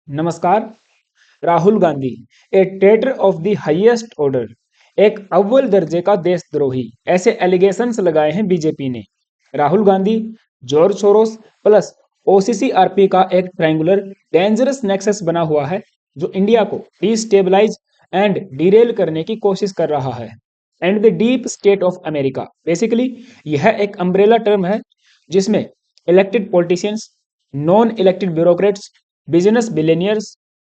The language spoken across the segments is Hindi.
नमस्कार। Rahul Gandhi, a traitor of the highest order, एक अव्वल दर्जे का देशद्रोही, ऐसे एलिगेशंस लगाए हैं बीजेपी ने। Rahul Gandhi, George Soros plus OCCRP का एक ट्रायंगुलर डेंजरस नेक्सस बना हुआ है जो इंडिया को डिस्टेबलाइज एंड डिरेल करने की कोशिश कर रहा है। And the deep state of America, basically यह एक अम्ब्रेला टर्म है जिसमें elected politicians, non elected bureaucrats, business billionaires,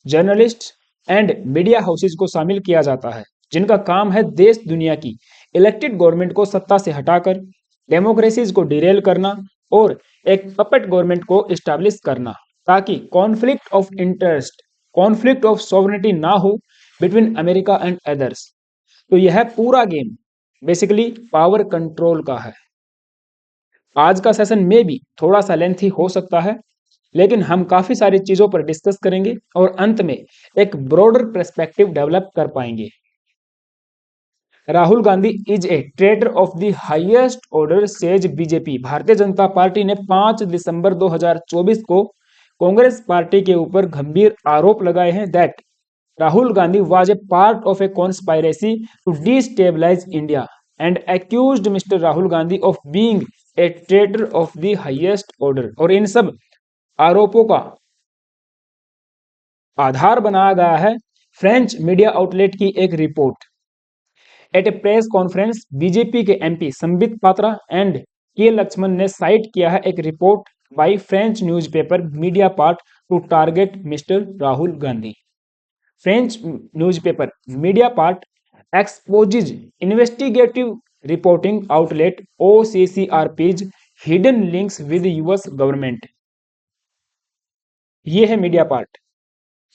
journalist and media houses को शामिल किया जाता है, जिनका काम है देश दुनिया की इलेक्टेड गवर्नमेंट को सत्ता से हटाकर डेमोक्रेसीज को डिरेल करना और एक पपेट गवर्नमेंट को इस्टेब्लिश करना, ताकि conflict of interest, conflict of sovereignty ना हो बिटवीन अमेरिका एंड अदर्स। तो यह पूरा गेम बेसिकली पावर कंट्रोल का है। आज का सेशन में भी थोड़ा सा लेंथी हो सकता है, लेकिन हम काफी सारी चीजों पर डिस्कस करेंगे और अंत में एक ब्रॉडर पर्सपेक्टिव डेवलप कर पाएंगे। Rahul Gandhi is a traitor of the highest order, says BJP. Bharatiya Janata party ने 5 दिसंबर 2024 को कांग्रेस पार्टी के ऊपर गंभीर आरोप लगाए हैं that Rahul Gandhi was a part of a conspiracy to destabilise India and accused mister Rahul Gandhi of being a traitor of the highest order. और इन सब आरोपों का आधार बनाया गया है फ्रेंच मीडिया आउटलेट की एक रिपोर्ट। एट ए प्रेस कॉन्फ्रेंस, बीजेपी के एमपी संबित पात्रा एंड के लक्ष्मण ने साइट किया है एक report by French newspaper media part two target mister Rahul Gandhi. French newspaper media part exposes investigative reporting outlet OCCRP's hidden links with US government. ये है मीडिया पार्ट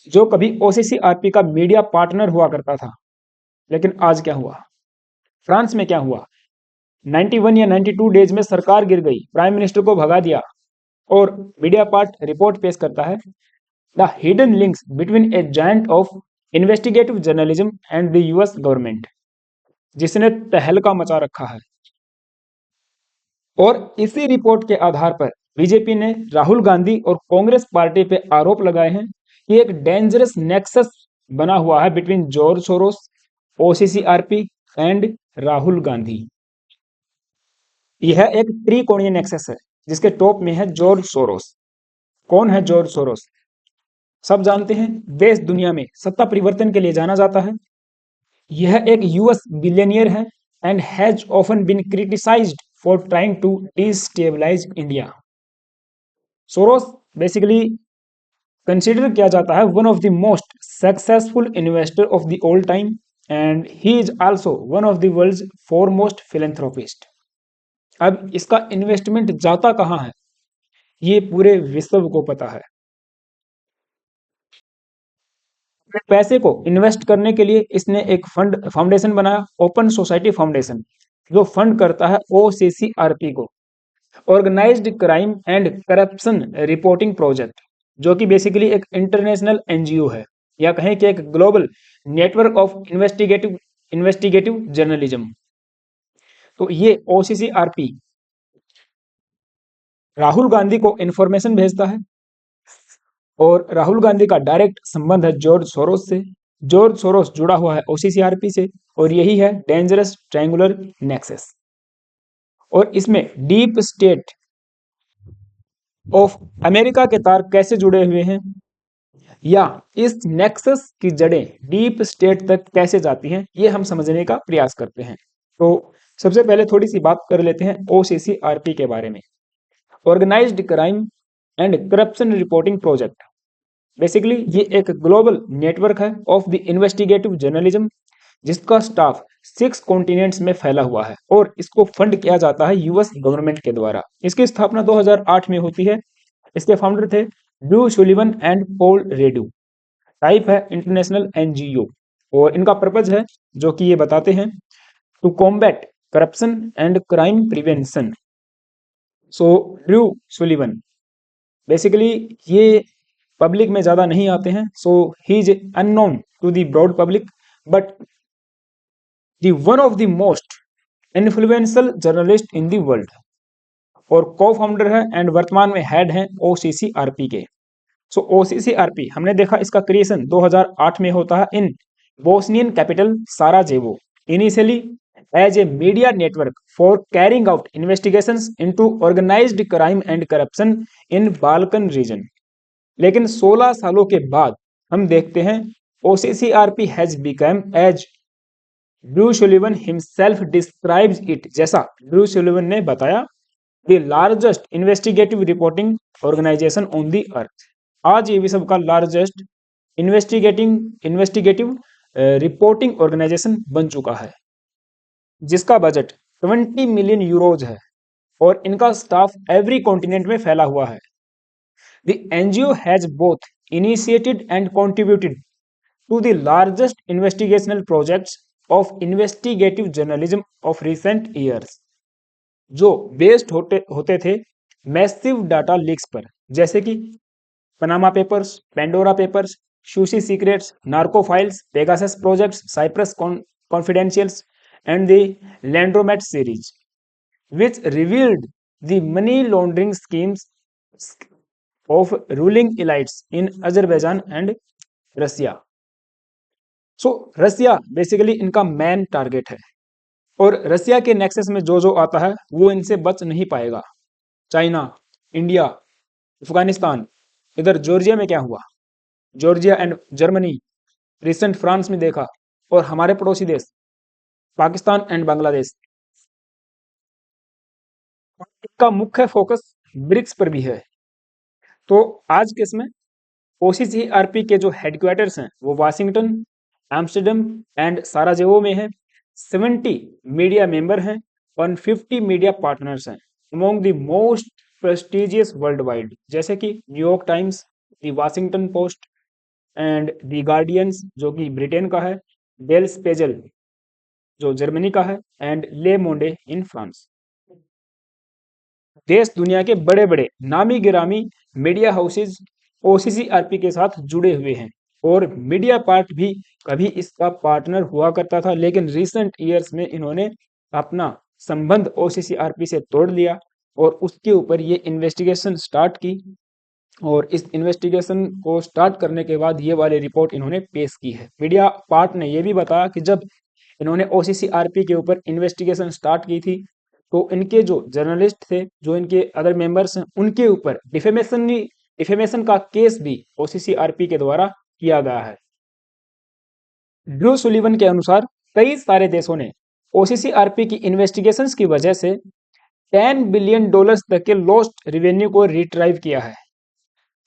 जो कभी OCCRP का मीडिया पार्टनर हुआ करता था, लेकिन आज क्या हुआ? फ्रांस में क्या हुआ? 91 या 92 डेज में सरकार गिर गई, प्राइम मिनिस्टर को भगा दिया, और मीडिया पार्ट रिपोर्ट पेश करता है the hidden links between A giant of investigative journalism and the US government, जिसने तहलका मचा रखा है। और इसी रिपोर्ट के आधार पर बीजेपी ने राहुल गांधी और कांग्रेस पार्टी पे आरोप लगाए हैं कि एक डेंजरस नेक्सस बना हुआ है between George Soros, OCCRP and Rahul Gandhi. यह एक त्रिकोणीय नेक्सस है जिसके टॉप में है जॉर्ज सोरोस। कौन है जॉर्ज सोरोस? सब जानते हैं, देश दुनिया में सत्ता परिवर्तन के लिए जाना जाता है। यह एक यूएस बिलियनियर है and has often been criticised for trying to destabilise India. Soros basically consider किया जाता है one of the most successful investor of the all time and he is also one of the world's foremost philanthropist. अब इसका इन्वेस्टमेंट जाता कहां है ये पूरे विश्व को पता है। पैसे को इन्वेस्ट करने के लिए इसने एक फंड फाउंडेशन बनाया, ओपन सोसाइटी फाउंडेशन, जो फंड करता है OCCRP को। Organised crime and corruption reporting project, जो कि बेसिकली एक इंटरनेशनल NGO है, या कहें कि एक global network of investigative journalism. तो ये OCCRP राहुल गांधी को इंफॉर्मेशन भेजता है, और राहुल गांधी का डायरेक्ट संबंध है जॉर्ज सोरोस से। जॉर्ज सोरोस जुड़ा हुआ है OCCRP से, और यही है डेंजरस ट्रायंगुलर नेक्सस। और इसमें डीप स्टेट ऑफ अमेरिका के तार कैसे जुड़े हुए हैं, या इस नेक्सस की जड़ें डीप स्टेट तक कैसे जाती हैं, ये हम समझने का प्रयास करते हैं। तो सबसे पहले थोड़ी सी बात कर लेते हैं OCCRP के बारे में। Organised crime and corruption reporting project, basically ये एक ग्लोबल नेटवर्क है ऑफ द इन्वेस्टिगेटिव जर्नलिज्म, जिसका स्टाफ 6 कॉन्टिनेंट्स में फैला हुआ है, और इसको फंड किया जाता है यूएस गवर्नमेंट के द्वारा। इसकी स्थापना 2008 में होती है। इसके फाउंडर थे Drew Sullivan and Paul Radu. Type है इंटरनेशनल NGO, और इनका पर्पज है जो कि ये बताते हैं to combat corruption and crime prevention. So Drew Sullivan basically ये पब्लिक में ज्यादा नहीं आते हैं, so he is unknown to the broad public, but the one of the most influential journalist in the world, और को फाउंडर है एंड वर्तमान में हेड हैं OCCRP के। सो ओसीसीआरपी हमने देखा इसका क्रिएशन 2008 में होता है in Bosnian capital Sarajevo, initially as a media network for carrying out investigations into organised crime and corruption in Balkan region. लेकिन 16 सालों के बाद हम देखते हैं OCCRP has become as Drew Sullivan himself describes it, जैसा ड्रू सुलिवन ने बताया, the largest investigative reporting organisation on the earth. आज ये विश्व का लार्जेस्ट इन्वेस्टिगेटिव रिपोर्टिंग ऑर्गेनाइजेशन बन चुका है, जिसका बजट 20 मिलियन यूरोज है और इनका स्टाफ एवरी कॉन्टिनेंट में फैला हुआ है। The NGO has both initiated and contributed to the largest investigational projects of investigative journalism of recent years, जो बेस्ड होते थे मैसिव डाटा लीक्स पर, जैसे कि Panama Papers, Pandora Papers, Suisse Secrets, Narco Files, Pegasus Projects, Cyprus Confidentials and the Laundromat series, which revealed the money laundering schemes of ruling elites in Azerbaijan and Russia. So Russia basically इनका मेन टारगेट है और रसिया के नेक्सस में जो जो आता है वो इनसे बच नहीं पाएगा। चाइना, इंडिया, अफगानिस्तान, इधर जॉर्जिया में क्या हुआ, Georgia and Germany, recent France में देखा, और हमारे पड़ोसी देश पाकिस्तान एंड बांग्लादेश। इसका मुख्य फोकस ब्रिक्स पर भी है। तो आज के इसमें ओसीसीआरपी के जो हेडक्वार्टर्स हैं वो वाशिंगटन, एम्स्टर्डम एंड साराजेवो में है। 70 मीडिया मेंबर हैं, 150 मीडिया पार्टनर्स हैं among the most prestigious world wide, जैसे कि New York times, the Washington post and the guardians जो कि ब्रिटेन का है, डेल स्पेजल जो जर्मनी का है एंड ले मोंडे इन फ्रांस। देश दुनिया के बड़े बड़े नामी गिरामी मीडिया हाउसेज ओसीसीआरपी के साथ जुड़े हुए हैं और मीडिया पार्ट भी कभी इसका पार्टनर हुआ करता था, लेकिन रिसेंट ईयर्स में इन्होंने अपना संबंध ओसीसीआरपी से तोड़ लिया और उसके ऊपर ये इन्वेस्टिगेशन स्टार्ट की और इस इन्वेस्टिगेशन को स्टार्ट करने के बाद ये वाली रिपोर्ट इन्होंने पेश की है। मीडिया पार्ट ने यह भी बताया कि जब इन्होंने ओसीसीआरपी के ऊपर इन्वेस्टिगेशन स्टार्ट की थी तो इनके जो जर्नलिस्ट थे, जो इनके अदर मेंबर्स हैं, उनके ऊपर डिफेमेशन का केस भी ओसीसीआरपी के द्वारा किया गया है। ड्रू सुलिवन के अनुसार कई सारे देशों ने ओसीसीआरपी की इन्वेस्टिगेशंस की वजह से $10 बिलियन तक के लॉस्ट रेवेन्यू को रिट्राइव किया है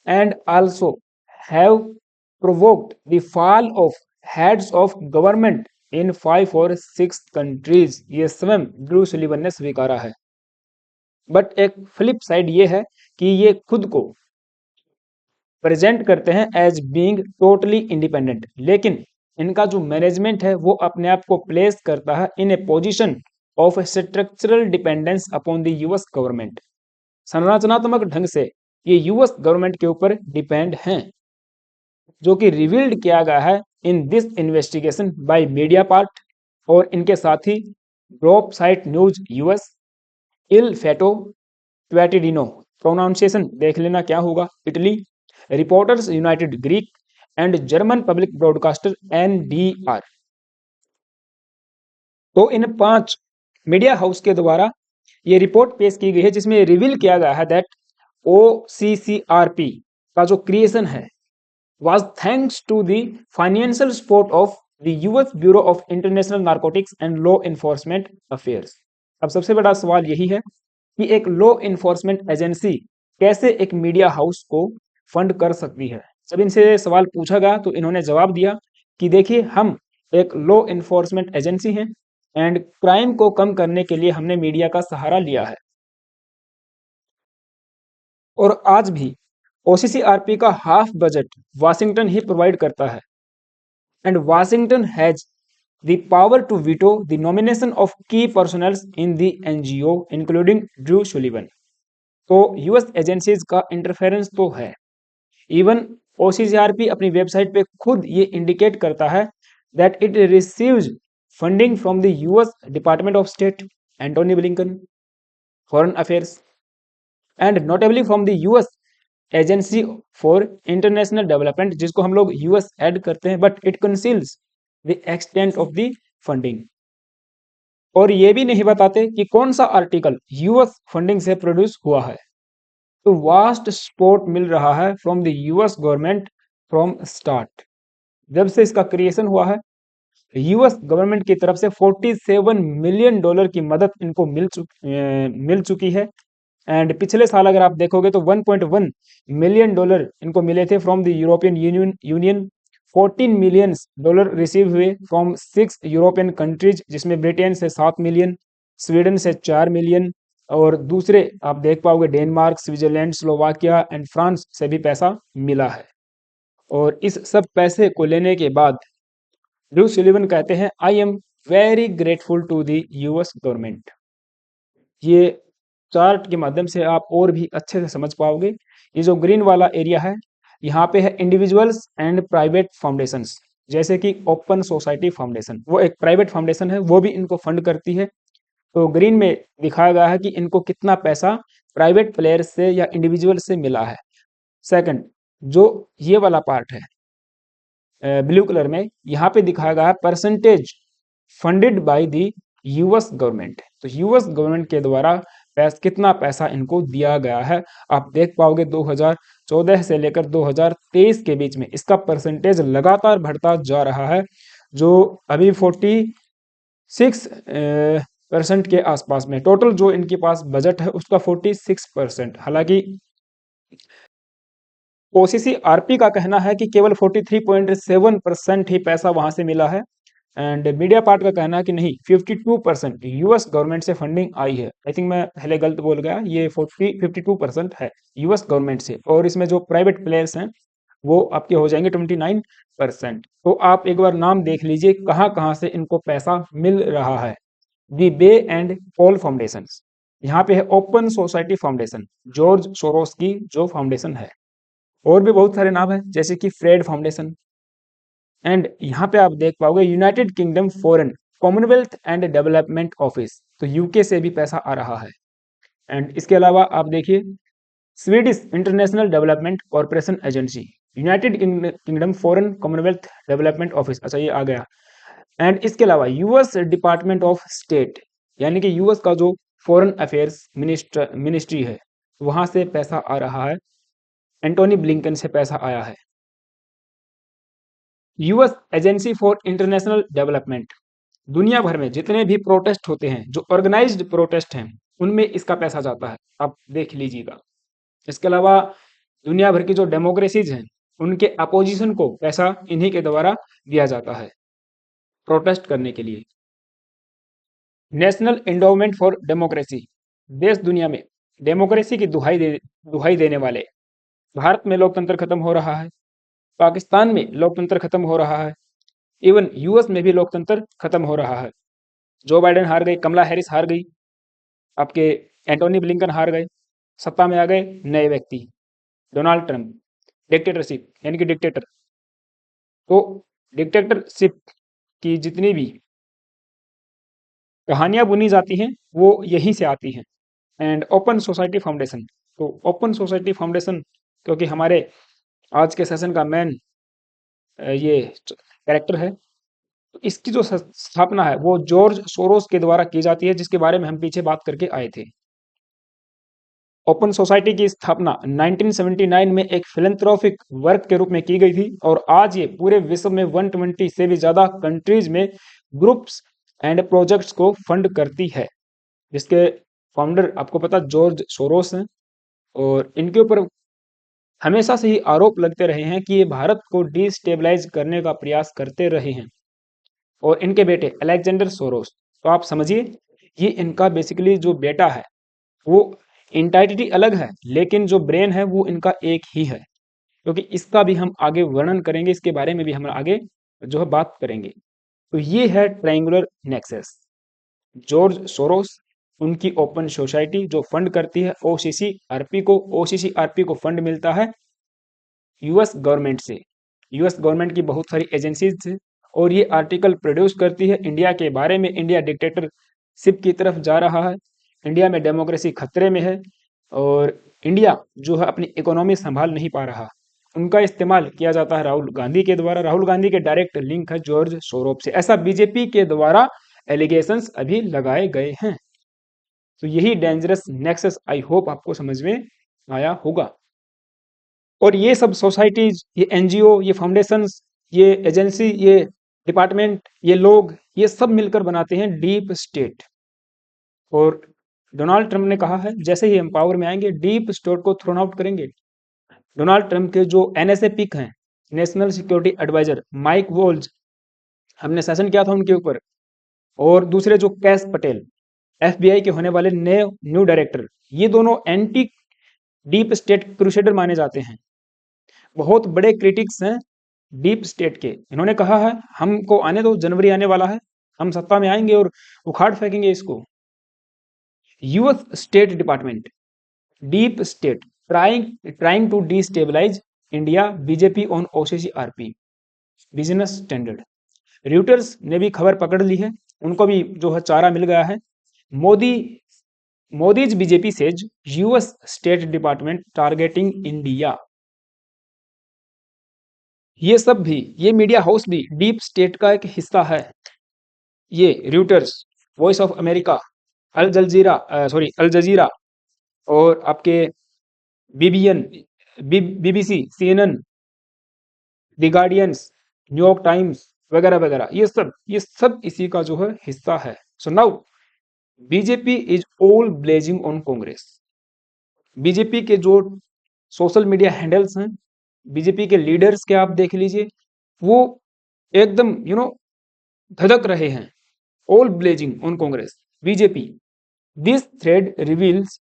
and also have provoked the fall of heads of government in 5 और 6 कंट्रीज। ये स्वयं ड्रू सुलिवन ने स्वीकारा है। बट एक फ्लिप साइड ये है कि ये खुद को प्रेजेंट करते हैं एज बीइंग टोटली इंडिपेंडेंट, लेकिन इनका जो मैनेजमेंट है वो अपने आप को प्लेस करता है in a position of structural dependence upon the US government. संरचनात्मक ढंग से ये यूएस गवर्नमेंट के ऊपर डिपेंड हैं, जो कि रिवील्ड किया गया है in this investigation by media part और इनके साथ ही ड्रॉप साइट न्यूज यूएस, इल फेटो क्वेटिडिनो प्रोनाउंसिएशन देख लेना क्या होगा, Italy, reporters United Greek and German public broadcaster NDR. तो इन 5 मीडिया हाउस के द्वारा ये रिपोर्ट पेश की गई है जिसमें रिवील किया गया है दैट ओसीसीआरपी का जो क्रिएशन है was thanks to the financial support of the US Bureau of International Narcotics and Law Enforcement Affairs। अब सबसे बड़ा सवाल यही है कि एक लॉ इन्फोर्समेंट एजेंसी कैसे एक मीडिया हाउस को फंड कर सकती है। जब इनसे सवाल पूछा गया तो इन्होंने जवाब दिया कि देखिए हम एक लॉ इन्फोर्समेंट एजेंसी हैं एंड क्राइम को कम करने के लिए हमने मीडिया का सहारा लिया है और आज भी ओसीसीआरपी का हाफ बजट वाशिंगटन ही प्रोवाइड करता है and Washington has the power to veto the nomination of key personnels in the NGO including Drew Sullivan. तो यूएस एजेंसीज का इंटरफेरेंस तो है। इवन ओसीसीआरपी अपनी वेबसाइट पे खुद ये इंडिकेट करता है that it receives funding from the US department of state, Antony Blinken, foreign affairs and notably from the US agency for international development, जिसको हम लोग यूएस ऐड करते हैं, but it conceals the extent of the funding. और ये भी नहीं बताते कि कौन सा आर्टिकल यूएस फंडिंग से प्रोड्यूस हुआ है। तो वास्ट सपोर्ट मिल रहा है from the US government from start. जब से इसका क्रिएशन हुआ है, यूएस गवर्नमेंट की तरफ से $47 मिलियन की मदद इनको मिल चुकी है। एंड पिछले साल अगर आप देखोगे तो $1.1 मिलियन इनको मिले थे from the European union. $14 million receive हुए फ्रॉम 6 यूरोपियन कंट्रीज, जिसमें ब्रिटेन से 7 मिलियन, स्वीडन से 4 मिलियन, और दूसरे आप देख पाओगे Denmark, Switzerland, Slovakia and France से भी पैसा मिला है। और इस सब पैसे को लेने के बाद ड्रू सुलिवन कहते हैं, I am very grateful to the US government. ये चार्ट के माध्यम से आप और भी अच्छे से समझ पाओगे। ये जो ग्रीन वाला एरिया है, यहाँ पे है इंडिविजुअल्स एंड प्राइवेट फाउंडेशंस, जैसे कि ओपन सोसाइटी फाउंडेशन, वो एक प्राइवेट फाउंडेशन है, वो भी इनको फंड करती है। तो ग्रीन में दिखाया गया है कि इनको कितना पैसा प्राइवेट प्लेयर्स से या इंडिविजुअल से मिला है। सेकंड, जो ये वाला पार्ट है ब्लू कलर में, यहाँ पे दिखाया गया है percentage funded by the US government. तो यूएस गवर्नमेंट के द्वारा कितना पैसा इनको दिया गया है। आप देख पाओगे 2014 से लेकर 2023 के बीच में इसका परसेंटेज लगातार बढ़ता जा रहा है, जो अभी 46% के आसपास में। टोटल जो इनके पास बजट है उसका 46%। हालांकि ओसीसीआरपी का कहना है कि केवल 43.7% ही पैसा वहां से मिला है। एंड मीडिया पार्ट का कहना है कि नहीं, 52% यूएस गवर्नमेंट से फंडिंग आई है। आई थिंक मैं पहले गलत बोल गया, ये 52% है यूएस गवर्नमेंट से, और इसमें जो प्राइवेट प्लेयर्स हैं वो आपके हो जाएंगे 29%। तो आप एक बार नाम देख लीजिए कहाँ कहाँ से इनको पैसा मिल रहा है। दी बे एंड पॉल फाउंडेशन, यहाँ पे है open society foundation, George Soros की जो फाउंडेशन है। और भी बहुत सारे नाम है, जैसे कि फ्रेड फाउंडेशन। एंड यहाँ पे आप देख पाओगे United kingdom foreign Commonwealth and development office, तो यूके से भी पैसा आ रहा है। एंड इसके अलावा आप देखिए Swedish international development corporation agency, United kingdom foreign Commonwealth development office, अच्छा ये आ गया। एंड इसके अलावा यूएस डिपार्टमेंट ऑफ स्टेट, यानी कि यूएस का जो फॉरेन अफेयर्स मिनिस्ट्री है, वहां से पैसा आ रहा है। एंटोनी ब्लिंकन से पैसा आया है। US agency for international development, दुनिया भर में जितने भी प्रोटेस्ट होते हैं, जो ऑर्गेनाइज्ड प्रोटेस्ट हैं, उनमें इसका पैसा जाता है, आप देख लीजिएगा। इसके अलावा दुनिया भर की जो डेमोक्रेसीज हैं, उनके अपोजिशन को पैसा इन्हीं के द्वारा दिया जाता है प्रोटेस्ट करने के लिए। नेशनल एंडोवमेंट फॉर डेमोक्रेसी, देश दुनिया में डेमोक्रेसी की दुहाई देने वाले। भारत में लोकतंत्र खत्म हो रहा है, पाकिस्तान में लोकतंत्र खत्म हो रहा है, इवन यूएस में भी लोकतंत्र खत्म हो रहा है। जो बाइडेन हार गई, कमला हैरिस हार गई, आपके एंटोनी ब्लिंकन हार गए, सत्ता में आ गए नए व्यक्ति, डोनाल्ड ट्रंप। डिक्टेटरशिप यानी कि डिक्टेटर, तो डिक्टेटरशिप की जितनी भी कहानियां बुनी जाती हैं वो यहीं से आती हैं। एंड ओपन सोसाइटी फाउंडेशन, तो ओपन सोसाइटी फाउंडेशन क्योंकि हमारे आज के सेशन का मेन ये कैरेक्टर है, तो इसकी जो स्थापना है वो जॉर्ज सोरोस के द्वारा की जाती है, जिसके बारे में हम पीछे बात करके आए थे। ओपन सोसाइटी की स्थापना 1979 में एक फिलैंथ्रोपिक वर्क के रूप में की गई थी, और आज ये पूरे विश्व में 120 से भी ज्यादा कंट्रीज में ग्रुप्स एंड प्रोजेक्ट्स को फंड करती है, जिसके फाउंडर आपको पता जॉर्ज सोरोस हैं। और इनके ऊपर हमेशा से ही आरोप लगते रहे हैं कि ये भारत को डिस्टेबलाइज करने का प्रयास करते रहे हैं। और इनके बेटे अलेक्जेंडर सोरोस, तो आप समझिए ये इनका बेसिकली जो बेटा है वो इंटाइटिटी अलग है, लेकिन जो ब्रेन है वो इनका एक ही है, क्योंकि इसका भी हम आगे वर्णन करेंगे, इसके बारे में भी हम आगे जो है बात करेंगे। तो ये है ट्रायंगुलर नेक्सस, जॉर्ज सोरोस, उनकी ओपन सोसाइटी जो फंड करती है ओसीसीआरपी को। ओसीसीआरपी को फंड मिलता है यूएस गवर्नमेंट से। यूएस गवर्नमेंट की बहुत सारी एजेंसीज से, और ये आर्टिकल प्रोड्यूस करती है इंडिया के बारे में। इंडिया डिक्टेटरशिप की तरफ जा रहा है, इंडिया में डेमोक्रेसी खतरे में है, और इंडिया जो है अपनी इकोनॉमी संभाल नहीं पा रहा, उनका इस्तेमाल किया जाता है राहुल गांधी के द्वारा। राहुल गांधी के डायरेक्ट लिंक है जॉर्ज सोरोप से, ऐसा बीजेपी के द्वारा एलिगेशंस अभी लगाए गए हैं। तो यही डेंजरस नेक्सस आई होप आपको समझ में आया होगा। और ये सब सोसाइटीज, ये एनजीओ, ये फाउंडेशंस, ये एजेंसी, ये डिपार्टमेंट, ये लोग, ये सब मिलकर बनाते हैं डीप स्टेट। और डोनाल्ड ट्रंप ने कहा है जैसे ही हम पावर में आएंगे डीप स्टेट को थ्रोन आउट करेंगे। डोनाल्ड ट्रंप के जो एनएसए पिक हैं, national security adviser Mike Waltz, हमने सेशन किया था उनके ऊपर। और दूसरे जो कैश पटेल, एफबीआई के होने वाले नए न्यू डायरेक्टर, ये दोनों एंटी डीप स्टेट क्रूसेडर माने जाते हैं, बहुत बड़े क्रिटिक्स हैं डीप स्टेट के। इन्होंने कहा है हमको आने दो, जनवरी आने वाला है, हम सत्ता में आएंगे और उखाड़ फेंकेंगे इसको। US state department, deep state trying to destabilise India, BJP on OCCRP, business standard. Reuters ने भी खबर पकड़ ली है, उनको भी जो है चारा मिल गया है। Modi's BJP says US state department targeting India. ये सब भी, ये मीडिया हाउस भी डीप स्टेट का एक हिस्सा है। ये रियूटर्स, वॉइस ऑफ अमेरिका, अल जजीरा और आपके BBN, BBC, CNN, the guardians, New York times वगैरह वगैरह, ये सब इसी का जो है हिस्सा है। So now BJP is all blazing on Congress. BJP के जो सोशल मीडिया हैंडल्स हैं, बीजेपी के लीडर्स के आप देख लीजिए, वो एकदम धधक रहे हैं, all blazing on Congress, BJP. This thread reveals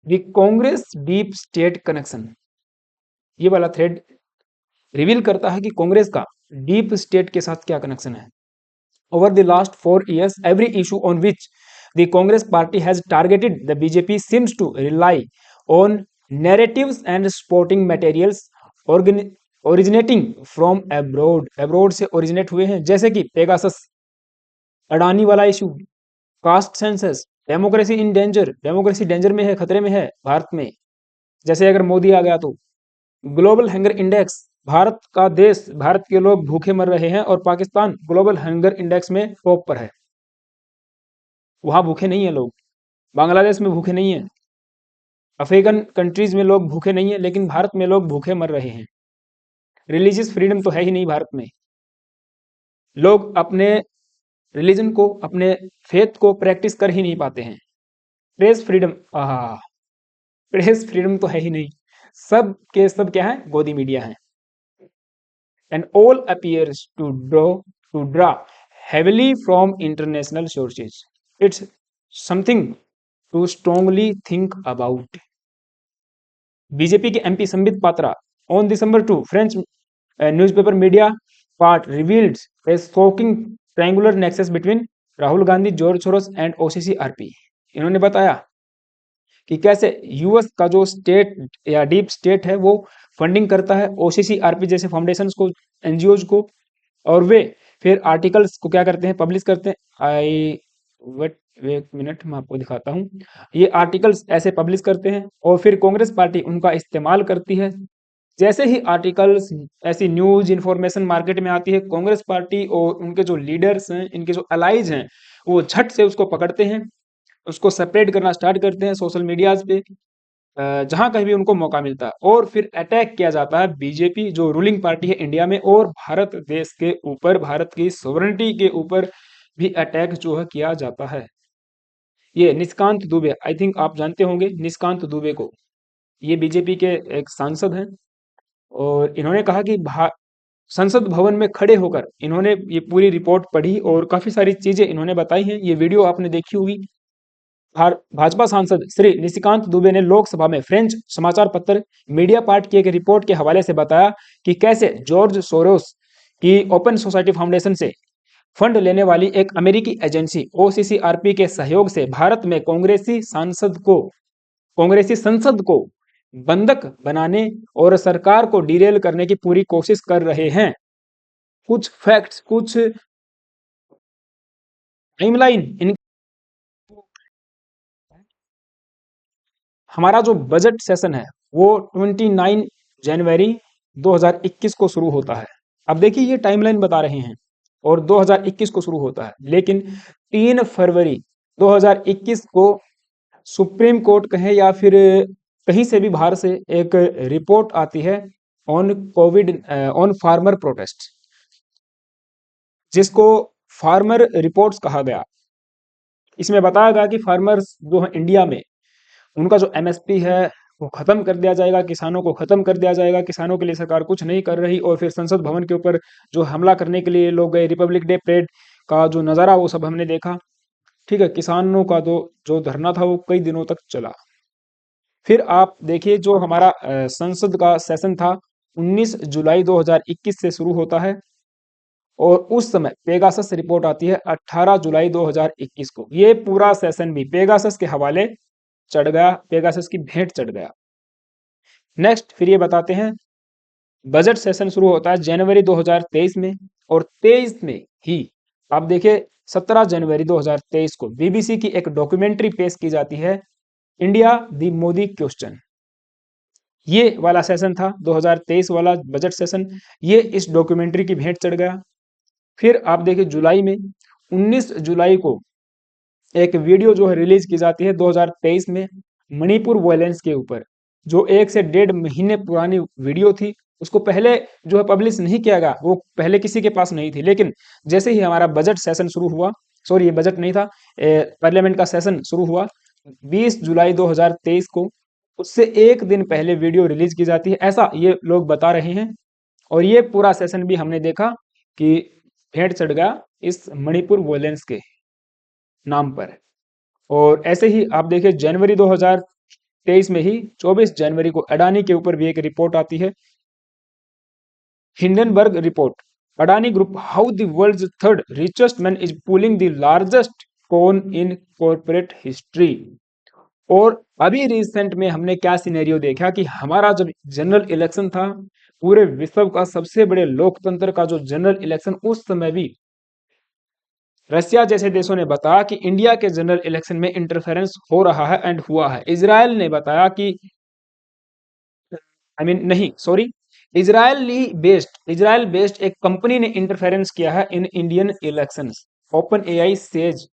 the Congress deep state connection. ये वाला थ्रेड रिवील करता है कि कांग्रेस का डीप स्टेट के साथ क्या कनेक्शन है। Over the last 4 years, every issue on which the Congress party has targeted the BJP seems to rely on narratives and supporting materials originating from abroad। abroad से originate हुए हैं, जैसे कि पेगासस, अडानी वाला issue, caste census, democracy in danger, democracy danger में है, खतरे में है भारत में, जैसे अगर मोदी आ गया तो। ग्लोबल हंगर इंडेक्स, भारत का देश, भारत के लोग भूखे मर रहे हैं और पाकिस्तान ग्लोबल हंगर इंडेक्स में टॉप पर है। वहां भूखे नहीं है लोग, बांग्लादेश में भूखे नहीं है, अफ्रीकन कंट्रीज में लोग भूखे नहीं है, लेकिन भारत में लोग भूखे मर रहे हैं। रिलीजियस फ्रीडम तो है ही नहीं भारत में, लोग अपने रिलीजन को, अपने फेथ को प्रैक्टिस कर ही नहीं पाते हैं। प्रेस फ्रीडम, प्रेस फ्रीडम तो है ही नहीं, सब के सब क्या है, गोदी मीडिया है। And all appears to draw heavily from international sources. It's something to strongly think about. BJP के MP Sambit Patra on December 2 French newspaper Mediapart revealed a shocking triangular nexus between Rahul Gandhi, George Soros and OCCRP. इन्होंने बताया कि कैसे यूएस का जो स्टेट या डीप स्टेट है वो फंडिंग करता है ओसीसीआरपी जैसे फाउंडेशंस को, एनजीओज को, और वे फिर आर्टिकल्स को क्या करते हैं, पब्लिश करते हैं। एक मिनट मैं आपको दिखाता हूँ। ये आर्टिकल्स ऐसे पब्लिश करते हैं और फिर कांग्रेस पार्टी उनका इस्तेमाल करती है। जैसे ही आर्टिकल्स, ऐसी न्यूज इंफॉर्मेशन मार्केट में आती है, कांग्रेस पार्टी और उनके जो लीडर्स हैं, इनके जो अलाइज हैं, वो झट से उसको पकड़ते हैं, उसको सेपरेट करना स्टार्ट करते हैं सोशल मीडियाज पे, जहां कहीं भी उनको मौका मिलता है, और फिर अटैक किया जाता है बीजेपी जो रूलिंग पार्टी है इंडिया में, और भारत देश के ऊपर, भारत की सोवरेनिटी के ऊपर भी अटैक जो है किया जाता है। ये निष्कांत दुबे, आई थिंक आप जानते होंगे निष्कांत दुबे को, ये बीजेपी के एक सांसद हैं, और इन्होंने कहा कि संसद भवन में खड़े होकर इन्होंने ये पूरी रिपोर्ट पढ़ी और काफी सारी चीजें इन्होंने बताई हैं। ये वीडियो आपने देखी होगी। भाजपा सांसद श्री निशिकांत दुबे ने लोकसभा में फ्रेंच समाचार पत्र मीडिया पार्ट की एक रिपोर्ट के हवाले से बताया कि कैसे जॉर्ज सोरोस की ओपन सोसाइटी फाउंडेशन से फंड लेने वाली एक अमेरिकी एजेंसी ओसीसीआरपी के सहयोग से भारत में कांग्रेसी संसद को बंधक बनाने और सरकार को डिरेल करने की पूरी कोशिश कर रहे हैं। कुछ फैक्ट्स, कुछ टाइमलाइन हमारा जो बजट सेशन है वो 29 जनवरी 2021 को शुरू होता है। अब देखिए ये टाइमलाइन बता रहे हैं और 2021 को शुरू होता है, लेकिन 3 फरवरी 2021 को सुप्रीम कोर्ट कहें या फिर कहीं से भी बाहर से एक रिपोर्ट आती है on Covid on farmer protest, जिसको फार्मर रिपोर्ट्स कहा गया। इसमें बताया गया कि फार्मर्स जो है इंडिया में, उनका जो एमएसपी है वो खत्म कर दिया जाएगा, किसानों को खत्म कर दिया जाएगा, किसानों के लिए सरकार कुछ नहीं कर रही। और फिर संसद भवन के ऊपर जो हमला करने के लिए लोग गए, रिपब्लिक डे परेड का जो नज़ारा वो सब हमने देखा। ठीक है, किसानों का तो जो धरना था वो कई दिनों तक चला। फिर आप देखिए जो हमारा संसद का सेशन था 19 जुलाई 2021 से शुरू होता है और उस समय पेगासस रिपोर्ट आती है 18 जुलाई 2021 को। ये पूरा सेशन भी पेगासस के हवाले चढ़ गया, पेगासस की भेंट चढ़ गया। नेक्स्ट फिर ये बताते हैं, बजट सेशन शुरू होता है जनवरी 2023 में और 23 में ही आप देखिए 17 जनवरी 2023 को बीबीसी की एक डॉक्यूमेंट्री पेश की जाती है, इंडिया द मोदी क्वेश्चन। ये वाला सेशन था 2023 वाला बजट सेशन, ये इस डॉक्यूमेंट्री की भेंट चढ़ गया। फिर आप देखिए जुलाई में 19 जुलाई को एक वीडियो जो है रिलीज की जाती है 2023 में मणिपुर वायलेंस के ऊपर, जो 1 से 1.5 महीने पुरानी वीडियो थी। उसको पहले जो है पब्लिश नहीं किया गया, वो पहले किसी के पास नहीं थी, लेकिन जैसे ही हमारा बजट सेशन शुरू हुआ, सॉरी ये बजट नहीं था, पार्लियामेंट का सेशन शुरू हुआ 20 जुलाई 2023 को, उससे एक दिन पहले वीडियो रिलीज की जाती है, ऐसा ये लोग बता रहे हैं। और ये पूरा सेशन भी हमने देखा कि भेंट चढ़ गया इस मणिपुर वायलेंस के नाम पर। और ऐसे ही आप देखिए जनवरी 2023 में ही 24 जनवरी को अडानी के ऊपर भी एक रिपोर्ट आती है, Hindenburg report, Adani group how the world's third richest man is pulling the largest con in corporate history. और अभी रिसेंट में हमने क्या सिनेरियो देखा कि हमारा जब जनरल इलेक्शन था, पूरे विश्व का सबसे बड़े लोकतंत्र का जो जनरल इलेक्शन, उस समय भी रशिया जैसे देशों ने बताया कि इंडिया के जनरल इलेक्शन में इंटरफेरेंस हो रहा है एंड हुआ है। इजराइल ने बताया कि नहीं सॉरी, इजराइल बेस्ड एक कंपनी ने इंटरफेरेंस किया है in Indian elections. OpenAI says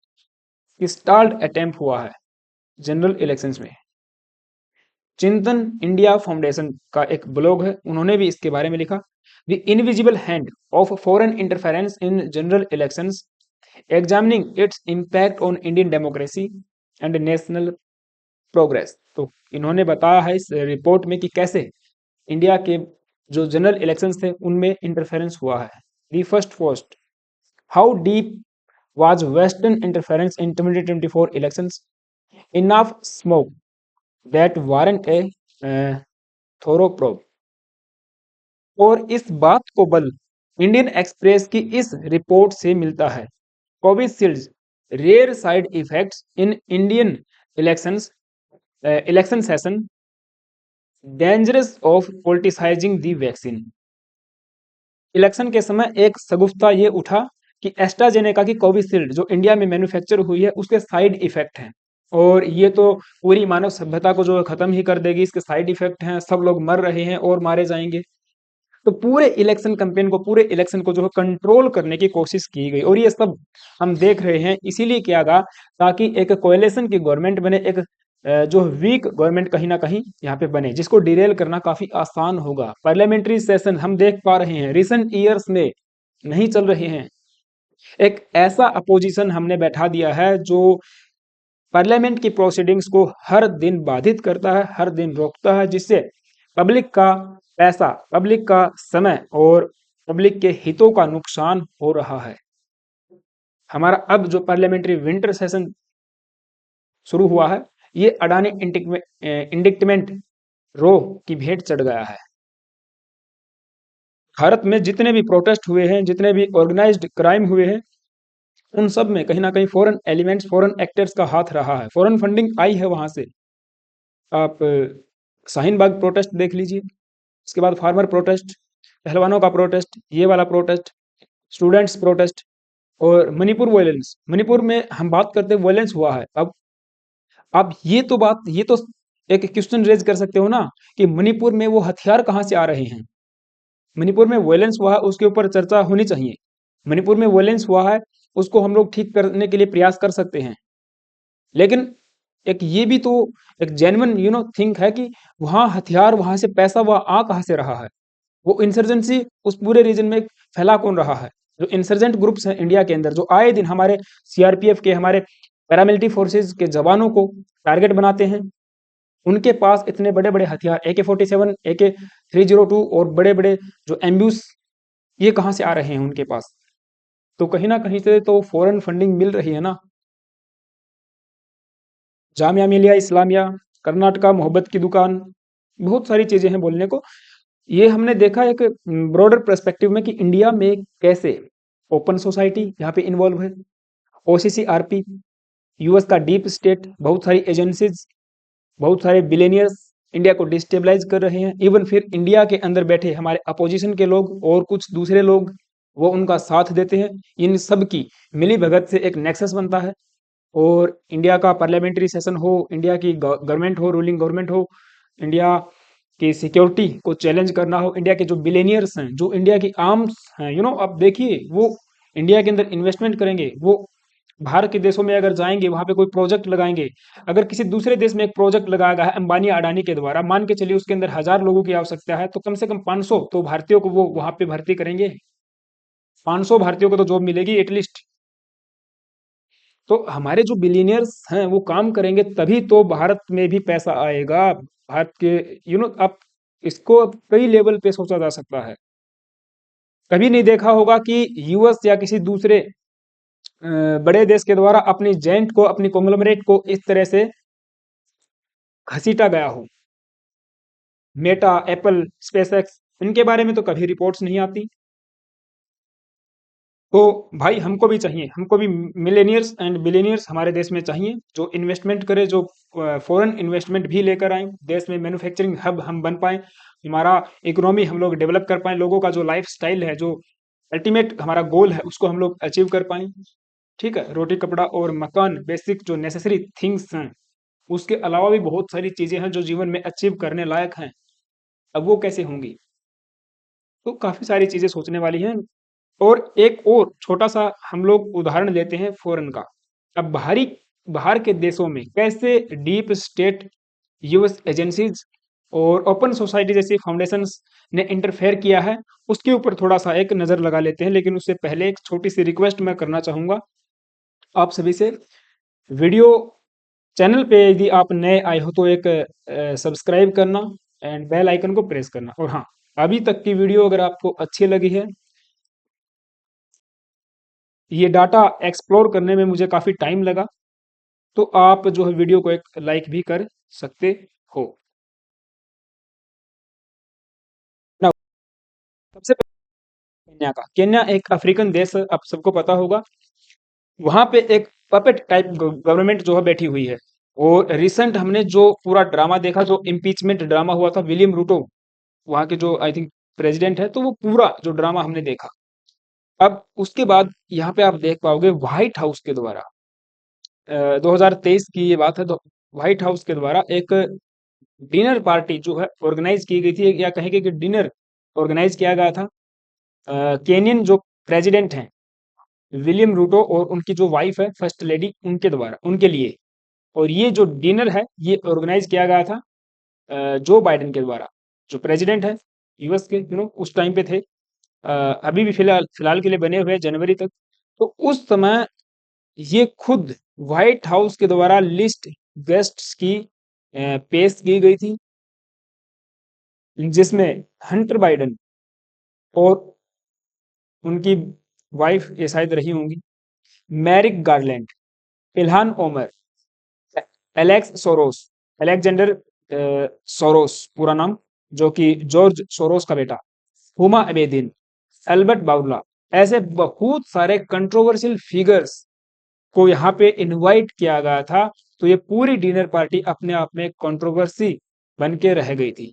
stalled attempt हुआ है जनरल इलेक्शंस में। चिंतन इंडिया फाउंडेशन का एक ब्लॉग है, उन्होंने भी इसके बारे में लिखा, the invisible hand of foreign interference in general elections examining its impact on Indian democracy and national progress. तो इन्होंने बताया है इस रिपोर्ट में कि कैसे इंडिया के जो जनरल इलेक्शंस थे उनमें इंटरफेरेंस हुआ है। The Firstpost, how deep was western interference in 2024 elections, enough smoke that warrant a thorough probe. और इस बात को बल इंडियन एक्सप्रेस की इस रिपोर्ट से मिलता है, Covishield rare side effects in Indian elections election session, dangerous of politicising the vaccine. Election के समय एक सगुफ्ता ये उठा कि एस्ट्राजेनेका की कोविशील्ड जो इंडिया में मैन्युफैक्चर हुई है उसके साइड इफेक्ट हैं और ये तो पूरी मानव सभ्यता को जो है खत्म ही कर देगी, इसके साइड इफेक्ट हैं, सब लोग मर रहे हैं और मारे जाएंगे। तो पूरे इलेक्शन कैंपेन को, पूरे इलेक्शन को जो है कंट्रोल करने की कोशिश की गई और ये सब हम देख रहे हैं। इसीलिए किया गया ताकि एक कोएलिशन की गवर्नमेंट बने, एक जो वीक गवर्नमेंट कहीं ना कहीं यहाँ पे बने, जिसको डिरेल करना काफी आसान होगा। पार्लियामेंट्री सेशन हम देख पा रहे हैं रिसेंट ईयर्स में नहीं चल रहे हैं। एक ऐसा अपोजिशन हमने बैठा दिया है जो पार्लियामेंट की प्रोसीडिंग्स को हर दिन बाधित करता है, हर दिन रोकता है, जिससे पब्लिक का पैसा, पब्लिक का समय और पब्लिक के हितों का नुकसान हो रहा है। हमारा अब जो पार्लियामेंट्री विंटर सेशन शुरू हुआ है, ये अडानी इंडिक्टमेंट रो की भेंट चढ़ गया है। भारत में जितने भी प्रोटेस्ट हुए हैं, जितने भी ऑर्गेनाइज्ड क्राइम हुए हैं, उन सब में कहीं ना कहीं फॉरेन एलिमेंट्स, फॉरेन एक्टर्स का हाथ रहा है, फॉरेन फंडिंग आई है वहां से। आप शाहीन बाग प्रोटेस्ट देख लीजिए, उसके बाद फार्मर प्रोटेस्ट, पहलवानों का प्रोटेस्ट, ये वाला प्रोटेस्ट, स्टूडेंट्स प्रोटेस्ट और मणिपुर वायलेंस। मणिपुर में हम बात करते हैं वायलेंस हुआ है। अब ये तो एक क्वेश्चन रेज कर सकते हो ना कि मणिपुर में वो हथियार कहाँ से आ रहे हैं। मणिपुर में वायलेंस हुआ है, उसके ऊपर चर्चा होनी चाहिए। मणिपुर में वायलेंस हुआ है, उसको हम लोग ठीक करने के लिए प्रयास कर सकते हैं। लेकिन एक ये भी तो एक जेन्युइन थिंक है कि वहां हथियार, वहां से पैसा वह आ कहाँ से रहा है। वो इंसर्जेंसी उस पूरे रीजन में फैला कौन रहा है। जो इंसर्जेंट ग्रुप्स हैं इंडिया के अंदर, जो आए दिन हमारे सीआरपीएफ के, हमारे पैरामिलिट्री फोर्सेज के जवानों को टारगेट बनाते हैं, उनके पास इतने बड़े बड़े हथियार AK-47, AK-302 और बड़े बड़े जो एम्ब्यूस, ये कहाँ से आ रहे हैं उनके पास। तो कहीं ना कहीं से तो फॉरेन फंडिंग मिल रही है ना। जामिया मिलिया इस्लामिया, कर्नाटका मोहब्बत की दुकान, बहुत सारी चीजें हैं बोलने को। ये हमने देखा एक ब्रॉडर पर्सपेक्टिव में कि इंडिया में कैसे ओपन सोसाइटी यहाँ पे इन्वॉल्व है, OCC-RP, यूएस का डीप स्टेट, बहुत सारी एजेंसीज, बहुत सारे बिलेनियर्स इंडिया को डिस्टेबलाइज कर रहे हैं। इवन फिर इंडिया के अंदर बैठे हमारे अपोजिशन के लोग और कुछ दूसरे लोग, वो उनका साथ देते हैं। इन सब की मिली भगत से एक नेक्सस बनता है। और इंडिया का पार्लियामेंट्री सेशन हो, इंडिया की गवर्नमेंट हो, रूलिंग गवर्नमेंट हो, इंडिया की सिक्योरिटी को चैलेंज करना हो, इंडिया के जो बिलेनियर्स हैं, जो इंडिया की आर्म्स हैं, अब देखिए वो इंडिया के अंदर इन्वेस्टमेंट करेंगे, वो बाहर के देशों में अगर जाएंगे, वहां पे कोई प्रोजेक्ट लगाएंगे। अगर किसी दूसरे देश में एक प्रोजेक्ट लगाया गया है अंबानी अडानी के द्वारा, मान के चलिए उसके अंदर 1000 लोगों की आवश्यकता है, तो कम से कम 500 तो भारतीयों को वो वहां पे भर्ती करेंगे। 500 भारतीयों को तो जॉब मिलेगी एटलीस्ट। तो हमारे जो बिलियनियर्स हैं वो काम करेंगे, तभी तो भारत में भी पैसा आएगा। भारत के अब इसको अब कई लेवल पे सोचा जा सकता है। कभी नहीं देखा होगा कि यूएस या किसी दूसरे बड़े देश के द्वारा अपनी जेंट को, अपनी कॉन्ग्लोमरेट को इस तरह से घसीटा गया हो। मेटा, एप्पल, स्पेसएक्स, इनके बारे में तो कभी रिपोर्ट्स नहीं आती। तो भाई हमको भी चाहिए, हमको भी मिलेनियर्स एंड बिलियनियर्स हमारे देश में चाहिए, जो इन्वेस्टमेंट करे, जो फॉरेन इन्वेस्टमेंट भी लेकर आए देश में, मैन्युफैक्चरिंग हब हम बन पाए, हमारा इकोनॉमी हम लोग डेवलप कर पाए, लोगों का जो लाइफ स्टाइल है, जो अल्टीमेट हमारा गोल है, उसको हम लोग अचीव कर पाए। ठीक है, रोटी कपड़ा और मकान, बेसिक जो नेसेसरी थिंग्स हैं, उसके अलावा भी बहुत सारी चीजें हैं जो जीवन में अचीव करने लायक हैं। अब वो कैसे होंगी, तो काफी सारी चीजें सोचने वाली हैं। और एक और छोटा सा हम लोग उदाहरण लेते हैं फॉरेन का। अब बाहर के देशों में कैसे डीप स्टेट, यूएस एजेंसीज और ओपन सोसाइटी जैसी फाउंडेशंस ने इंटरफेयर किया है, उसके ऊपर थोड़ा सा एक नज़र लगा लेते हैं। लेकिन उससे पहले एक छोटी सी रिक्वेस्ट मैं करना चाहूँगा आप सभी से। वीडियो चैनल पे यदि आप नए आए हो तो एक सब्सक्राइब करना एंड बेल आइकन को प्रेस करना। और हाँ, अभी तक की वीडियो अगर आपको अच्छी लगी है, ये डाटा एक्सप्लोर करने में मुझे काफ़ी टाइम लगा, तो आप जो है वीडियो को एक लाइक भी कर सकते हो। Now, सबसे पहले केन्या एक अफ्रीकन देश है, आप सबको पता होगा। वहां पे एक पपेट टाइप गवर्नमेंट जो है बैठी हुई है। और रिसेंट हमने जो पूरा ड्रामा देखा, जो इम्पीचमेंट ड्रामा हुआ था विलियम रूटो, वहां के जो आई थिंक प्रेसिडेंट है, तो वो पूरा जो ड्रामा हमने देखा। अब उसके बाद यहाँ पे आप देख पाओगे व्हाइट हाउस के द्वारा 2023 की ये बात है, तो व्हाइट हाउस के द्वारा एक डिनर पार्टी जो है ऑर्गेनाइज की गई थी, या कहेंगे कि डिनर ऑर्गेनाइज किया गया था केनियन जो प्रेसिडेंट हैं विलियम रूटो और उनकी जो वाइफ है फर्स्ट लेडी, उनके द्वारा, उनके लिए। और ये जो डिनर है ये ऑर्गेनाइज किया गया था जो बाइडेन के द्वारा, जो प्रेसिडेंट है यूएस के, उस टाइम पे थे। अभी भी फिलहाल फिलहाल के लिए बने हुए हैं जनवरी तक। तो उस समय ये खुद व्हाइट हाउस के द्वारा लिस्ट गेस्ट्स की पेश की गई थी, जिसमें हंटर बाइडन और उनकी वाइफ, ये शायद रही होंगी, Merrick Garland, Ilhan Omar, Alex Soros, Alexander Soros पूरा नाम, जो कि जॉर्ज सोरोस का बेटा, हुमा अबेदिन, एल्बर्ट बाउला, ऐसे बहुत सारे कंट्रोवर्शियल फिगर्स को यहाँ पे इनवाइट किया गया था। तो ये पूरी डिनर पार्टी अपने आप में कंट्रोवर्सी बन के रह गई थी।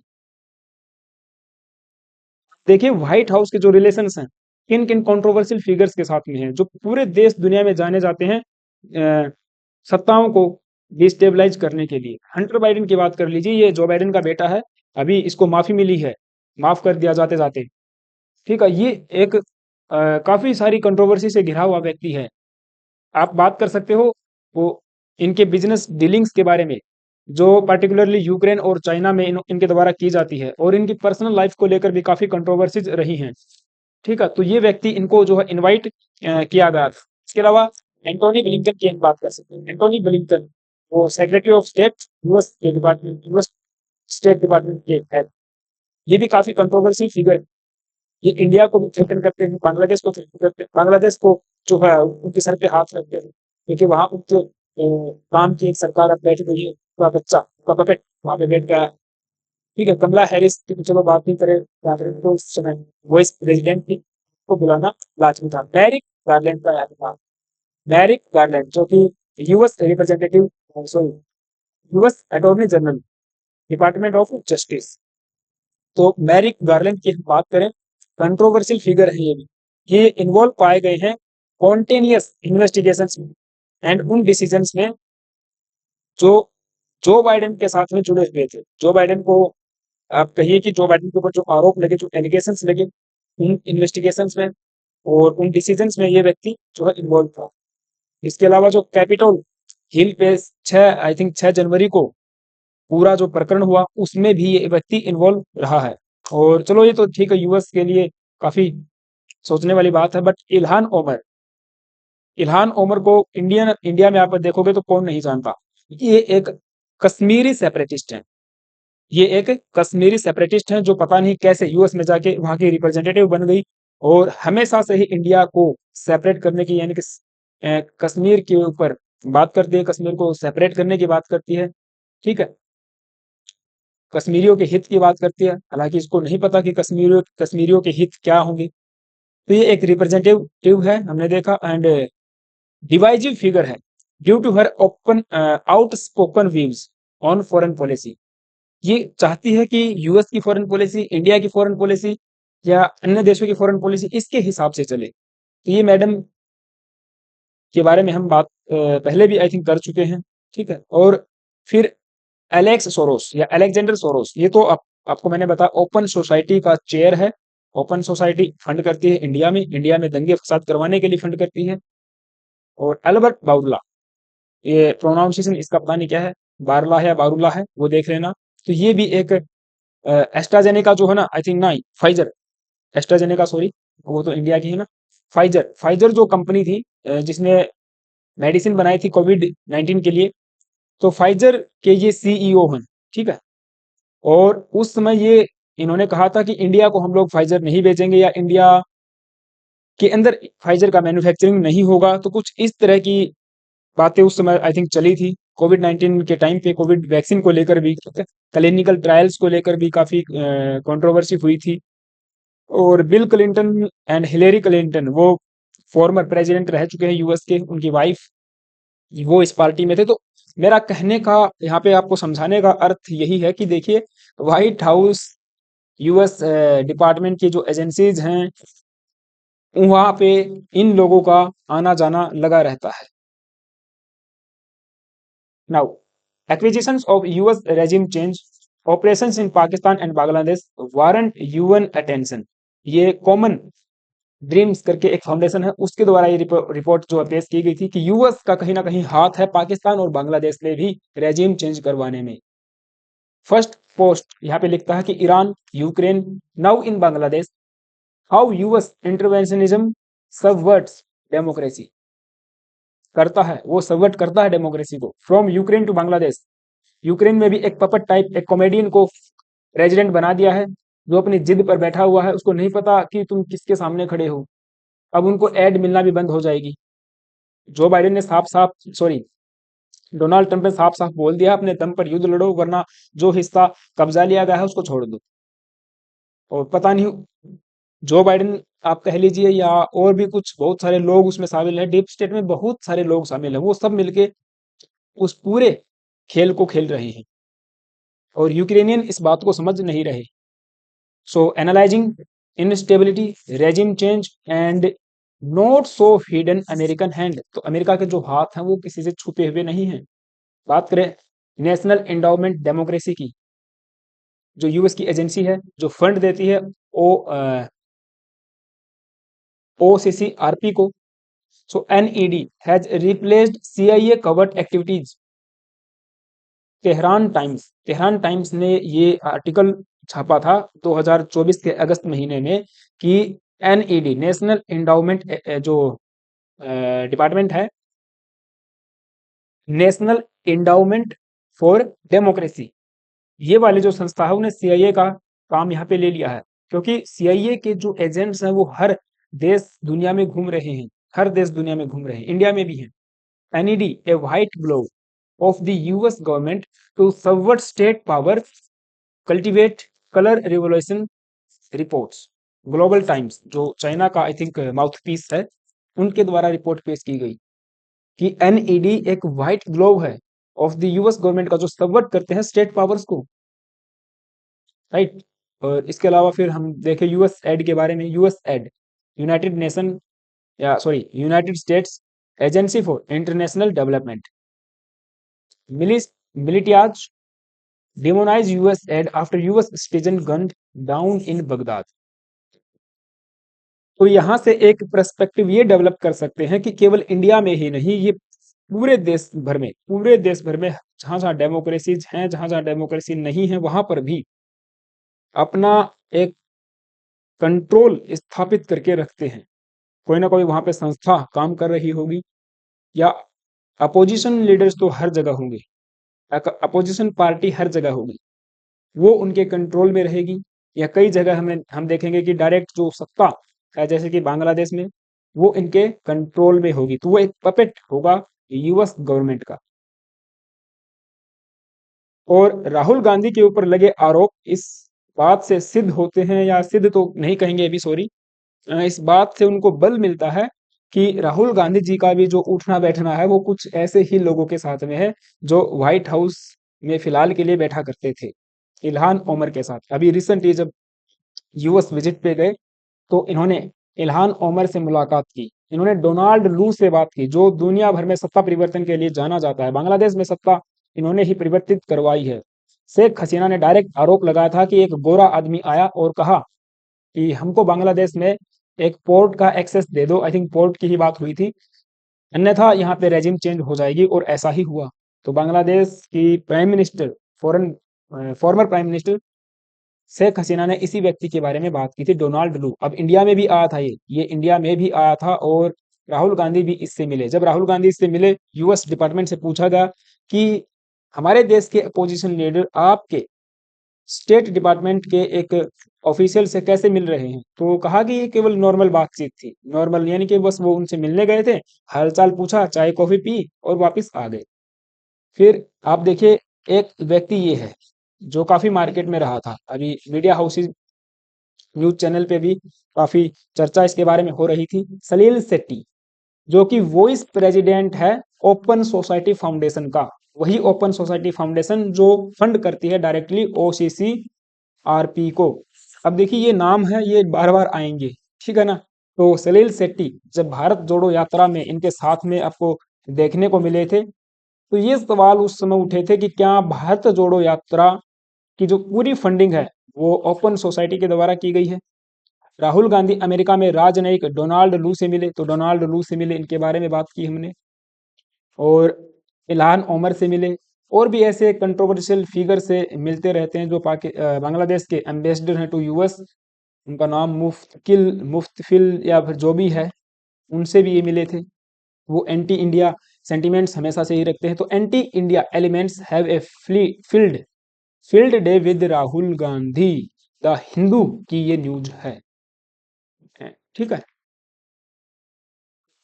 देखिए व्हाइट हाउस के जो रिलेशंस हैं किन किन कंट्रोवर्शियल फिगर्स के साथ में हैं, जो पूरे देश दुनिया में जाने जाते हैं सत्ताओं को डिस्टेबलाइज करने के लिए। हंटर बाइडेन की बात कर लीजिए, ये जो बाइडेन का बेटा है, अभी इसको माफी मिली है, माफ कर दिया जाते जाते। ठीक है, ये एक काफी सारी कंट्रोवर्सी से घिरा हुआ व्यक्ति है। आप बात कर सकते हो वो इनके बिजनेस डीलिंग्स के बारे में, जो पर्टिकुलरली यूक्रेन और चाइना में इनके द्वारा की जाती है, और इनकी पर्सनल लाइफ को लेकर भी काफी कंट्रोवर्सीज रही हैं। ठीक है, तो ये व्यक्ति इनको जो है इनवाइट किया गया था। इसके अलावा एंटोनी ब्लिंकन की हम बात कर सकते हैं। एंटोनी ब्लिंकन वो सेक्रेटरी ऑफ स्टेट यूएस के डिपार्टमेंट, यूएस स्टेट डिपार्टमेंट के हेड। ये भी काफी कंट्रोवर्सी फिगर है। ये इंडिया को भी थ्रेटन करते हैं, बांग्लादेश को थ्रेटन करते हैं, बांग्लादेश को जो है उनके सर पे हाथ रखते हैं, क्योंकि वहां उनके काम की एक सरकार अब बैठ गई है, उनका बच्चा, उनका पपेट वहां पे बैठ गया है। ठीक है, कमला हैरिस की तो चलो बात नहीं करें, क्या करें, तो उस समय वाइस प्रेसिडेंट थी, को बुलाना लाजमी था। मैरिक गारलैंड का याद था, मैरिक गारलैंड जो कि US representative, sorry, US attorney general, department of justice. तो मैरिक गार्लैंड की हम बात करें, कंट्रोवर्शियल फिगर है ये भी। ये इन्वॉल्व पाए गए हैं कॉन्टिन्यूस इन्वेस्टिगेशंस में एंड उन डिसीजंस में जो जो बाइडेन के साथ में जुड़े हुए थे। जो बाइडेन को आप कहिए कि जो बाइडेन के ऊपर जो आरोप लगे, जो एलिगेशंस लगे, उन इन्वेस्टिगेशंस में और उन डिसीजंस में ये व्यक्ति जो है इन्वॉल्व था। इसके अलावा जो कैपिटल हिल पे 6 आई थिंक 6 जनवरी को पूरा जो प्रकरण हुआ, उसमें भी ये व्यक्ति इन्वॉल्व रहा है। और चलो ये तो ठीक है, यूएस के लिए काफी सोचने वाली बात है, but Ilhan Omar, Ilhan Omar को इंडिया में आप देखोगे तो कौन नहीं जानता। ये एक कश्मीरी सेपरेटिस्ट है। ये एक कश्मीरी सेपरेटिस्ट है, जो पता नहीं कैसे यूएस में जाके वहां की रिप्रेजेंटेटिव बन गई, और हमेशा से ही इंडिया को सेपरेट करने की, यानी कि कश्मीर के ऊपर बात करती है, कश्मीर को सेपरेट करने की बात करती है। ठीक है, कश्मीरियों के हित की बात करती है, हालांकि इसको नहीं पता कि कश्मीरियों के हित क्या होंगे। तो ये एक रिप्रेजेंटेटिव है, हमने देखा, एंड डिवाइजिव फिगर है due to her open outspoken views on foreign policy. ये चाहती है कि यूएस की फॉरेन पॉलिसी, इंडिया की फॉरेन पॉलिसी या अन्य देशों की फॉरेन पॉलिसी इसके हिसाब से चले। तो ये मैडम के बारे में हम बात पहले भी आई थिंक कर चुके हैं। ठीक है, और फिर एलेक्स सोरोस या अलेक्जेंडर सोरोस, ये तो आपको मैंने बताया ओपन सोसाइटी का चेयर है। ओपन सोसाइटी फंड करती है इंडिया में दंगे फसाद करवाने के लिए फंड करती है। और अल्बर्ट बाउरला, ये प्रोनाउंसिएशन इसका पता नहीं क्या है, बारला है या बारूला है, वो देख लेना। तो ये भी एक एस्ट्राजेनेका जो है ना, आई थिंक ना, फाइजर, एस्ट्राजेनेका सॉरी, वो तो इंडिया की है ना। फाइजर, फाइजर जो कंपनी थी जिसने मेडिसिन बनाई थी कोविड-19 के लिए, तो फाइजर के ये सीईओ हैं। ठीक है, और उस समय ये इन्होंने कहा था कि इंडिया को हम लोग फाइजर नहीं बेचेंगे, या इंडिया के अंदर फाइजर का मैन्युफैक्चरिंग नहीं होगा। तो कुछ इस तरह की बातें उस समय आई थिंक चली थी कोविड-19 के टाइम पे। कोविड वैक्सीन को लेकर भी, क्लिनिकल ट्रायल्स को लेकर भी काफी कंट्रोवर्सी हुई थी। और bill Clinton and Hillary Clinton, वो फॉर्मर प्रेसिडेंट रह चुके हैं यूएस के, उनकी वाइफ वो इस पार्टी में थे। तो मेरा कहने का, यहाँ पे आपको समझाने का अर्थ यही है कि देखिए, व्हाइट हाउस, यूएस डिपार्टमेंट की जो एजेंसीज हैं, वहां पे इन लोगों का आना जाना लगा रहता है। Now, acquisitions of US regime change, operations in Pakistan and Bangladesh warrant UN attention। ये कॉमन ड्रीम्स करके एक फाउंडेशन है, उसके द्वारा ये रिपोर्ट जो पेश की गई थी कि यूएस का कहीं ना कहीं हाथ है पाकिस्तान और बांग्लादेश में भी रेजिम चेंज करवाने में। फर्स्ट पोस्ट यहाँ पे लिखता है कि Iran, Ukraine, now in Bangladesh, how US interventionism subverts democracy. करता है, वो सबवर्ट करता है डेमोक्रेसी को। From Ukraine to Bangladesh, Ukraine में भी एक पपट टाइप, एक कॉमेडियन को प्रेसिडेंट बना दिया है, जो अपनी जिद पर बैठा हुआ है, उसको नहीं पता कि तुम किसके सामने खड़े हो। अब उनको एड मिलना भी बंद हो जाएगी। जो बाइडेन ने साफ साफ, सॉरी, डोनाल्ड ट्रंप ने साफ साफ बोल दिया, अपने दम पर युद्ध लड़ो, वरना जो हिस्सा कब्जा लिया गया है उसको छोड़ दो। और पता नहीं, जो बाइडेन आप कह लीजिए, या और भी कुछ बहुत सारे लोग उसमें शामिल हैं, डीप स्टेट में बहुत सारे लोग शामिल हैं, वो सब मिलके उस पूरे खेल को खेल रहे हैं, और यूक्रेनियन इस बात को समझ नहीं रहे। So analysing instability, regime change and not so hidden American hand. तो अमेरिका के जो हाथ हैं वो किसी से छुपे हुए नहीं हैं। बात करें नेशनल एंडाउमेंट डेमोक्रेसी की, जो यूएस की एजेंसी है जो फंड देती है ओ OCCRP को। सो NED has replaced CIA covert activities. Tehran times ने ये आर्टिकल छापा था 2024 के अगस्त महीने में कि NED नेशनल एंडाउमेंट जो डिपार्टमेंट है, नेशनल एंडाउमेंट फॉर डेमोक्रेसी, ये वाली जो संस्था है उन्हें CIA का काम यहाँ पे ले लिया है, क्योंकि CIA के जो एजेंट्स हैं वो हर देश दुनिया में घूम रहे हैं, हर देश दुनिया में घूम रहे हैं, इंडिया में भी हैं। NED a white glove of the US government to subvert state power, cultivate color revolution reports. Global times जो चाइना का आई थिंक माउथपीस है, उनके द्वारा रिपोर्ट पेश की गई कि NED एक व्हाइट ग्लोव है ऑफ द यूएस गवर्नमेंट का, जो सबवर्ट करते हैं स्टेट पावर्स को, राइट। और इसके अलावा फिर हम देखें यूएस एड के बारे में। यूएस एड यूनाइटेड नेशन या sorry United States Agency for international Development, militias demonise US aid after US citizen gunned down in Baghdad. तो यहाँ से एक पर्सपेक्टिव ये डेवलप कर सकते हैं कि केवल इंडिया में ही नहीं, ये पूरे देश भर में जहाँ जहाँ डेमोक्रेसीज हैं, जहाँ जहाँ डेमोक्रेसी नहीं है, वहां पर भी अपना एक कंट्रोल स्थापित करके रखते हैं। कोई ना कोई वहां पे संस्था काम कर रही होगी, या अपोजिशन लीडर्स तो हर जगह होंगे, अपोजिशन पार्टी हर जगह होगी, वो उनके कंट्रोल में रहेगी। या कई जगह हम देखेंगे कि डायरेक्ट जो सत्ता है, जैसे कि बांग्लादेश में, वो इनके कंट्रोल में होगी, तो वो एक पपेट होगा यूएस गवर्नमेंट का। और राहुल गांधी के ऊपर लगे आरोप इस बात से सिद्ध होते हैं, या सिद्ध तो नहीं कहेंगे अभी, सॉरी, इस बात से उनको बल मिलता है कि राहुल गांधी जी का भी जो उठना बैठना है वो कुछ ऐसे ही लोगों के साथ में है जो व्हाइट हाउस में फिलहाल के लिए बैठा करते थे, इल्हान ओमर के साथ। अभी रिसेंटली जब यूएस विजिट पे गए तो इन्होंने इल्हान ओमर से मुलाकात की, इन्होंने डोनाल्ड लू से बात की, जो दुनिया भर में सत्ता परिवर्तन के लिए जाना जाता है, बांग्लादेश में सत्ता इन्होंने ही परिवर्तित करवाई है। शेख हसीना ने डायरेक्ट आरोप लगाया था कि एक गोरा आदमी आया और कहा कि हमको बांग्लादेश में एक पोर्ट का एक्सेस दे दो, आई थिंक पोर्ट की ही बात हुई थी, अन्यथा यहाँ पे रेजिम चेंज हो जाएगी, और ऐसा ही हुआ। तो बांग्लादेश की prime minister, foreign former prime minister Sheikh Hasina ने इसी व्यक्ति के बारे में बात की थी, डोनाल्ड लू। अब इंडिया में भी आया था, ये इंडिया में भी आया था, और राहुल गांधी भी इससे मिले। जब राहुल गांधी इससे मिले, यूएस डिपार्टमेंट से पूछा गया कि हमारे देश के अपोजिशन लीडर आपके स्टेट डिपार्टमेंट के एक ऑफिशियल से कैसे मिल रहे हैं, तो कहा कि ये केवल नॉर्मल बातचीत थी, नॉर्मल यानी कि बस वो उनसे मिलने गए थे, हालचाल पूछा, चाय कॉफी पी और वापस आ गए। फिर आप देखिए, एक व्यक्ति ये है जो काफी मार्केट में रहा था, अभी मीडिया हाउसेज न्यूज चैनल पे भी काफी चर्चा इसके बारे में हो रही थी, सलील सेट्टी, जो कि वॉइस प्रेसिडेंट है ओपन सोसाइटी फाउंडेशन का, वही ओपन सोसाइटी फाउंडेशन जो फंड करती है डायरेक्टली OCCRP को। अब देखिए ये नाम है, ये बार बार आएंगे, ठीक है ना। तो सलील सेट्टी जब भारत जोड़ो यात्रा में इनके साथ में आपको देखने को मिले थे, तो ये सवाल उस समय उठे थे कि क्या भारत जोड़ो यात्रा की जो पूरी फंडिंग है वो ओपन सोसाइटी के द्वारा की गई है। राहुल गांधी अमेरिका में राजनयिक डोनाल्ड लू से मिले, तो डोनाल्ड लू से मिले, इनके बारे में बात की हमने। और इल्हान ओमर से मिले, और भी ऐसे कंट्रोवर्शियल फिगर से मिलते रहते हैं जो बांग्लादेश के एम्बेसडर हैं टू यूएस, उनका नाम मुफ्तफिल या फिर जो भी है, उनसे भी ये मिले थे। वो एंटी इंडिया सेंटिमेंट्स हमेशा से ही रखते हैं, तो anti India elements have a field field day with Rahul Gandhi, the Hindu की ये न्यूज है, ठीक है।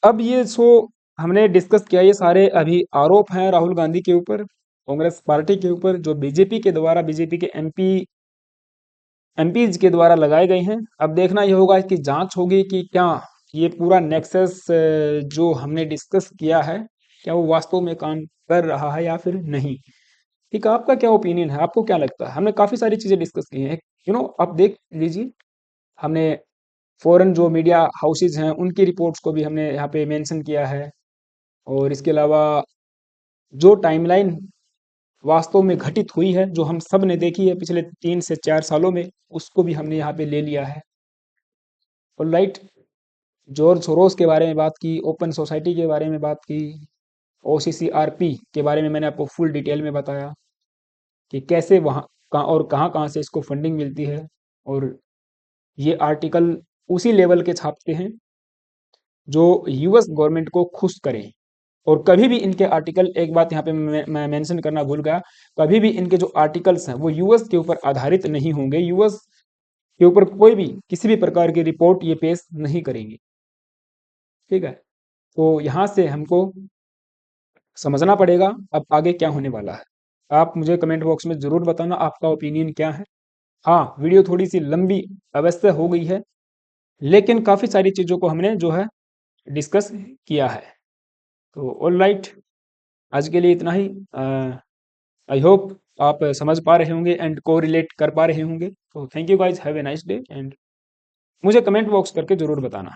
अब ये सो हमने डिस्कस किया, ये सारे अभी आरोप हैं राहुल गांधी के ऊपर, कांग्रेस पार्टी के ऊपर, जो बीजेपी के द्वारा, बीजेपी के एमपीज के द्वारा लगाए गए हैं। अब देखना ये होगा, इसकी जांच होगी कि क्या ये पूरा नेक्सस जो हमने डिस्कस किया है, क्या वो वास्तव में काम कर रहा है या फिर नहीं। ठीक है, आपका क्या ओपिनियन है, आपको क्या लगता है। हमने काफी सारी चीजें डिस्कस की हैं, आप देख लीजिए, हमने फॉरेन जो मीडिया हाउसेज हैं उनकी रिपोर्ट्स को भी हमने यहाँ पे मेंशन किया है, और इसके अलावा जो टाइमलाइन वास्तव में घटित हुई है, जो हम सब ने देखी है पिछले 3 से 4 सालों में, उसको भी हमने यहाँ पे ले लिया है। ऑलराइट, जॉर्ज सोरोस के बारे में बात की, ओपन सोसाइटी के बारे में बात की, OCCRP के बारे में मैंने आपको फुल डिटेल में बताया कि कैसे वहाँ कहाँ और कहाँ से इसको फंडिंग मिलती है। और ये आर्टिकल उसी लेवल के छापते हैं जो यूएस गवर्नमेंट को खुश करें। और कभी भी इनके आर्टिकल, एक बात यहाँ पे मैं मेंशन करना भूल गया, कभी भी इनके जो आर्टिकल्स हैं वो यूएस के ऊपर आधारित नहीं होंगे, यूएस के ऊपर कोई भी किसी भी प्रकार की रिपोर्ट ये पेश नहीं करेंगे। ठीक है, तो यहाँ से हमको समझना पड़ेगा अब आगे क्या होने वाला है। आप मुझे कमेंट बॉक्स में ज़रूर बताना आपका ओपिनियन क्या है। हाँ, वीडियो थोड़ी सी लंबी अवश्य हो गई है, लेकिन काफ़ी सारी चीज़ों को हमने जो है डिस्कस किया है। तो ऑल राइट, आज के लिए इतना ही। आई होप आप समझ पा रहे होंगे एंड को रिलेट कर पा रहे होंगे। तो thank you guys, have a nice day, and मुझे कमेंट बॉक्स करके ज़रूर बताना।